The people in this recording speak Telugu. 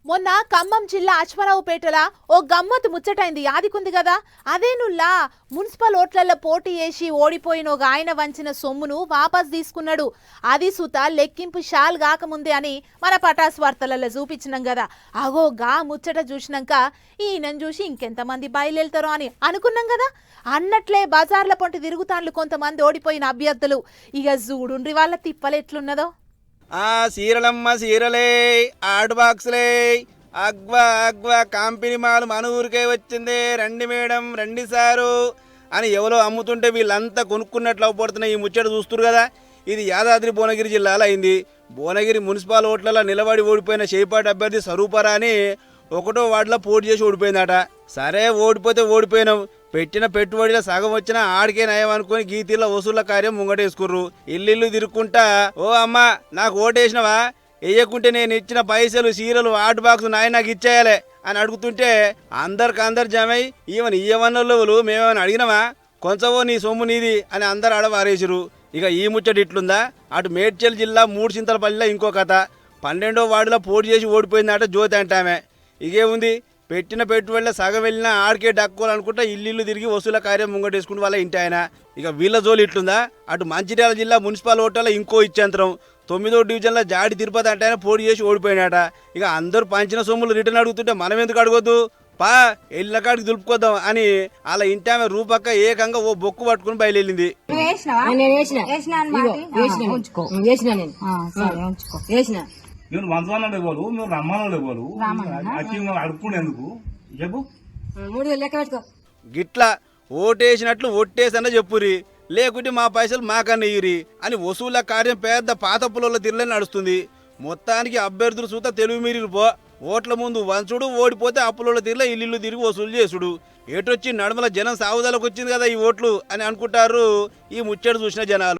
మొన్న ఖమ్మం జిల్లా అశ్వరావుపేటల ఓ గమ్మత్తు ముచ్చటైంది యాదికుంది కదా. అదేనుల్లా మున్సిపల్ ఓట్లలో పోటీ చేసి ఓడిపోయిన ఒక ఆయన వంచిన సొమ్మును వాపస్ తీసుకున్నాడు. అది సుత లెక్కింపు షాల్ కాకముందే అని మన పటాస్ వార్తలలో చూపించినాం కదా. అగో గా ముచ్చట చూసినాక ఈయనను చూసి ఇంకెంతమంది బయలుదేరుతారో అని అనుకున్నాం కదా. అన్నట్లే బజార్ల పొంటి తిరుగుతాండ్లు కొంతమంది ఓడిపోయిన అభ్యర్థులు. ఇక చూడుండ్రి వాళ్ళ తిప్పలు ఎట్లున్నదో. సీరలమ్మ సీరలే ఆర్ట్ బాక్సులే అగ్వా అగ్వా కంపెనీ మాలు మన ఊరికే వచ్చింది, రండి మేడం రండి సారు అని ఎవరో అమ్ముతుంటే వీళ్ళంతా కొనుక్కున్నట్లు అవపడుతున్నాయి. ఈ ముచ్చట చూస్తురు కదా. ఇది యాదాద్రి భువనగిరి జిల్లాలో అయింది. భువనగిరి మున్సిపల్ ఓట్లలో నిలబడి ఓడిపోయిన చేపాటి అభ్యర్థి స్వరూపరా అని ఒకటో వార్డులో పోటీ చేసి ఓడిపోయిందట. సరే ఓడిపోతే ఓడిపోయినాం, పెట్టిన పెట్టుబడిలో సగం వచ్చినా ఆడికే నయం అనుకుని గీతీల వసూళ్ల కార్యం ముంగటేసుకుర్రు. ఇల్లు తిరుక్కుంటా, ఓ అమ్మా నాకు ఓటేసినవా, వేయకుంటే నేను ఇచ్చిన పైసలు సీరలు ఆర్ట్ బాక్స్ నాయ నాకు ఇచ్చేయాలి అని అడుగుతుంటే అందరు జమై ఈవెన్ ఇయ్యవన్నోళ్ళు మేమేమైనా అడిగినావా, కొంచెమో నీ సొమ్ము నీది అని అందరు ఆడవారేసిరు. ఇక ఈ ముచ్చట ఇట్లుందా. అటు మేడ్చల్ జిల్లా మూడుచింతలపల్లిలో ఇంకో కథ. 12వ వార్డులో పోటీ చేసి ఓడిపోయిందట జ్యోతి అంటామే. ఇగే ఉంది, పెట్టిన పెట్టుబడిలో సగం వెళ్ళినా ఆడికే డక్కోవాలనుకుంటా ఇల్లు తిరిగి వసూల కార్యం ముంగటేసుకుని వాళ్ళ ఇంటి ఆయన. ఇక వీళ్ళ జోలు ఇట్లుందా. అటు మంచిర్యాల జిల్లా మున్సిపల్ ఓట్లలో ఇంకో ఇచ్చేంతరం. 9వ డివిజన్లో జాడి తిరుపతి అంటే ఆయన పోటీ చేసి ఓడిపోయినాట. ఇక అందరూ పంచిన సొమ్ములు రిటర్న్ అడుగుతుంటే మనం ఎందుకు అడగొద్దు, పా ఎల్లిన కాడికి దులుపుకొద్దాం అని వాళ్ళ ఇంటి ఆమె రూపక్క ఏకంగా ఓ బొక్కు పట్టుకుని బయలుదేరింది. మీరు మంత్రాలు ఇవ్వరు, మీరు రమ్మనాలు ఇవ్వరు, అడుక్కునేందుకు చెప్పు. గిట్లా ఓటేసినట్లు ఒట్టేసన్న చెప్పురి, లేకుంటే మా పైసలు మాకన్నా ఇయ్యిరి అని వసూళ్ల కార్యం పెద్ద పాత పుల్ల తిరలని నడుస్తుంది. మొత్తానికి అభ్యర్థులు సూత తెలివి మీరి పో. ఓట్ల ముందు వంచుడు, ఓడిపోతే అప్పుల తీర్ల ఇల్లు తిరిగి వసూలు చేసుడు. ఏటొచ్చి నడుమల జనం సాగుదలకు వచ్చింది కదా ఈ ఓట్లు అని అనుకుంటారు ఈ ముచ్చట చూసిన జనాలు.